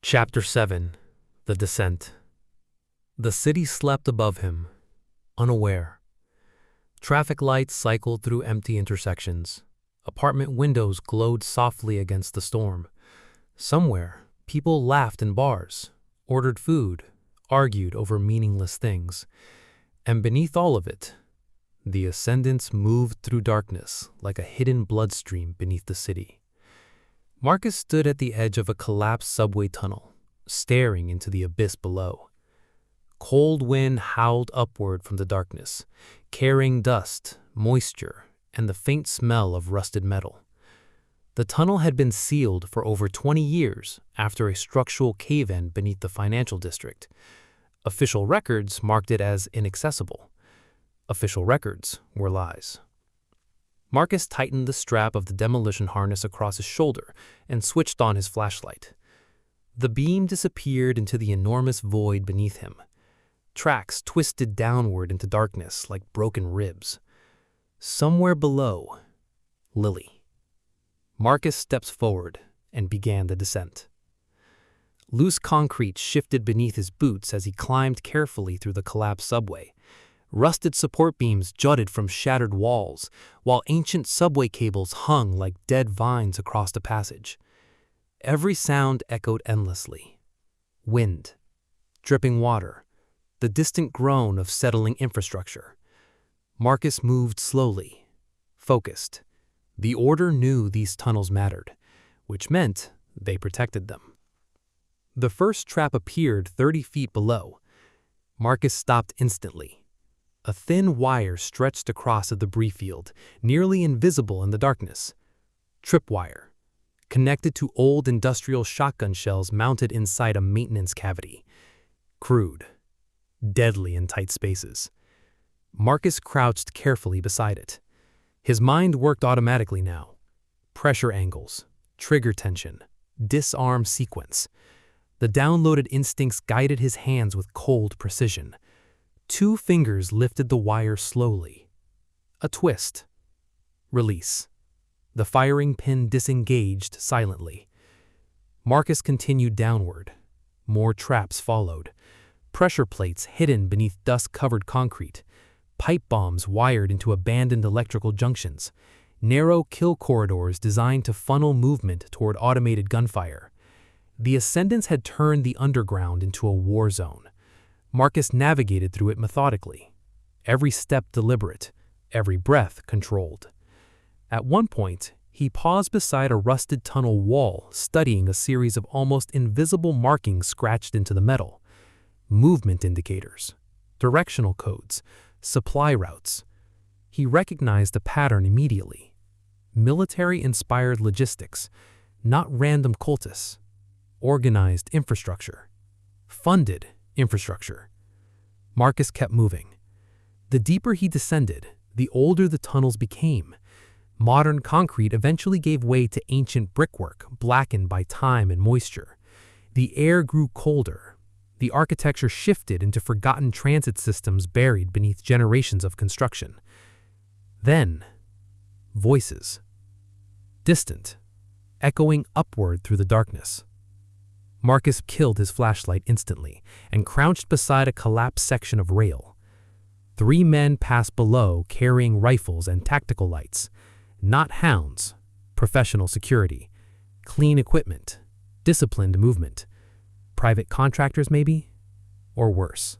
Chapter 7. The Descent. The city slept above him, unaware. Traffic lights cycled through empty intersections. Apartment windows glowed softly against the storm. Somewhere, people laughed in bars, ordered food, argued over meaningless things. And beneath all of it, the Ascendants moved through darkness like a hidden bloodstream beneath the city. Marcus stood at the edge of a collapsed subway tunnel, staring into the abyss below. Cold wind howled upward from the darkness, carrying dust, moisture, and the faint smell of rusted metal. The tunnel had been sealed for over 20 years after a structural cave-in beneath the financial district. Official records marked it as inaccessible. Official records were lies. Marcus tightened the strap of the demolition harness across his shoulder and switched on his flashlight. The beam disappeared into the enormous void beneath him. Tracks twisted downward into darkness like broken ribs. Somewhere below, Lily. Marcus steps forward and began the descent. Loose concrete shifted beneath his boots as he climbed carefully through the collapsed subway. Rusted support beams jutted from shattered walls, while ancient subway cables hung like dead vines across the passage. Every sound echoed endlessly. Wind, dripping water, the distant groan of settling infrastructure. Marcus moved slowly, focused. The Order knew these tunnels mattered, which meant they protected them. The first trap appeared 30 feet below. Marcus stopped instantly. A thin wire stretched across a debris field, nearly invisible in the darkness. Tripwire, connected to old industrial shotgun shells mounted inside a maintenance cavity. Crude, deadly in tight spaces. Marcus crouched carefully beside it. His mind worked automatically now. Pressure angles, trigger tension, disarm sequence. The downloaded instincts guided his hands with cold precision. 2 fingers lifted the wire slowly. A twist. Release. The firing pin disengaged silently. Marcus continued downward. More traps followed. Pressure plates hidden beneath dust-covered concrete. Pipe bombs wired into abandoned electrical junctions. Narrow kill corridors designed to funnel movement toward automated gunfire. The Ascendants had turned the underground into a war zone. Marcus navigated through it methodically, every step deliberate, every breath controlled. At one point, he paused beside a rusted tunnel wall, studying a series of almost invisible markings scratched into the metal. Movement indicators, directional codes, supply routes. He recognized a pattern immediately. Military-inspired logistics, not random cultists. Organized infrastructure. Funded infrastructure. Marcus kept moving. The deeper he descended, the older the tunnels became. Modern concrete eventually gave way to ancient brickwork, blackened by time and moisture. The air grew colder. The architecture shifted into forgotten transit systems buried beneath generations of construction. Then, voices. Distant, echoing upward through the darkness. Marcus killed his flashlight instantly and crouched beside a collapsed section of rail. 3 men passed below carrying rifles and tactical lights. Not hounds, professional security, clean equipment, disciplined movement. Private contractors maybe? Or worse.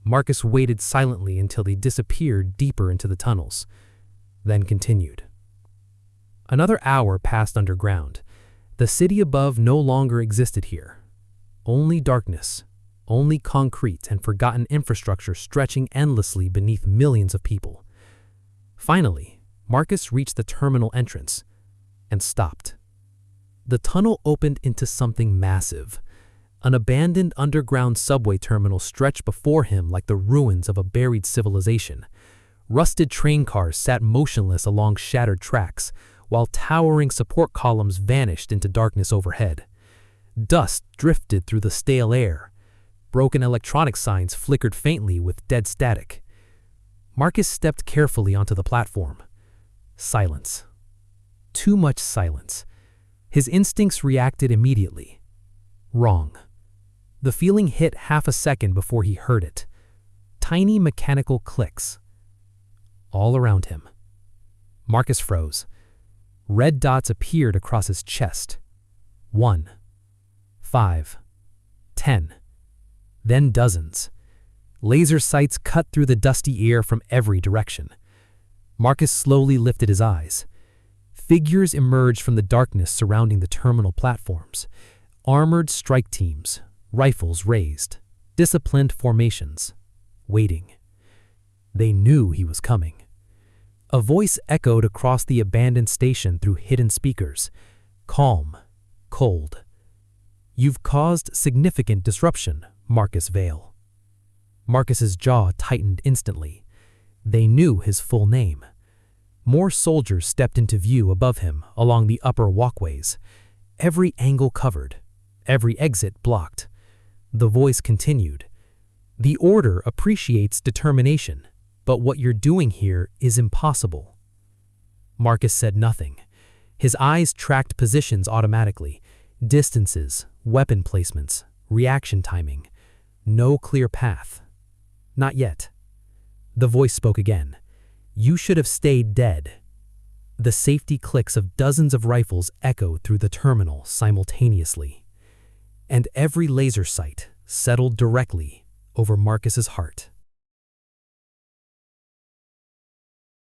Marcus waited silently until they disappeared deeper into the tunnels, then continued. Another hour passed underground. The city above no longer existed here. Only darkness, only concrete and forgotten infrastructure stretching endlessly beneath millions of people. Finally, Marcus reached the terminal entrance and stopped. The tunnel opened into something massive. An abandoned underground subway terminal stretched before him like the ruins of a buried civilization. Rusted train cars sat motionless along shattered tracks, while towering support columns vanished into darkness overhead. Dust drifted through the stale air. Broken electronic signs flickered faintly with dead static. Marcus stepped carefully onto the platform. Silence. Too much silence. His instincts reacted immediately. Wrong. The feeling hit half a second before he heard it. Tiny mechanical clicks. All around him. Marcus froze. Red dots appeared across his chest. 1, 5, 10. Then dozens. Laser sights cut through the dusty air from every direction. Marcus slowly lifted his eyes. Figures emerged from the darkness surrounding the terminal platforms. Armored strike teams, rifles raised, disciplined formations, waiting. They knew he was coming. A voice echoed across the abandoned station through hidden speakers. Calm, cold. "You've caused significant disruption, Marcus Vale." Marcus's jaw tightened instantly. They knew his full name. More soldiers stepped into view above him along the upper walkways. Every angle covered, every exit blocked. The voice continued. "The Order appreciates determination, but what you're doing here is impossible." Marcus said nothing. His eyes tracked positions automatically. Distances, weapon placements, reaction timing. No clear path. Not yet. The voice spoke again. "You should have stayed dead." The safety clicks of dozens of rifles echoed through the terminal simultaneously. And every laser sight settled directly over Marcus's heart.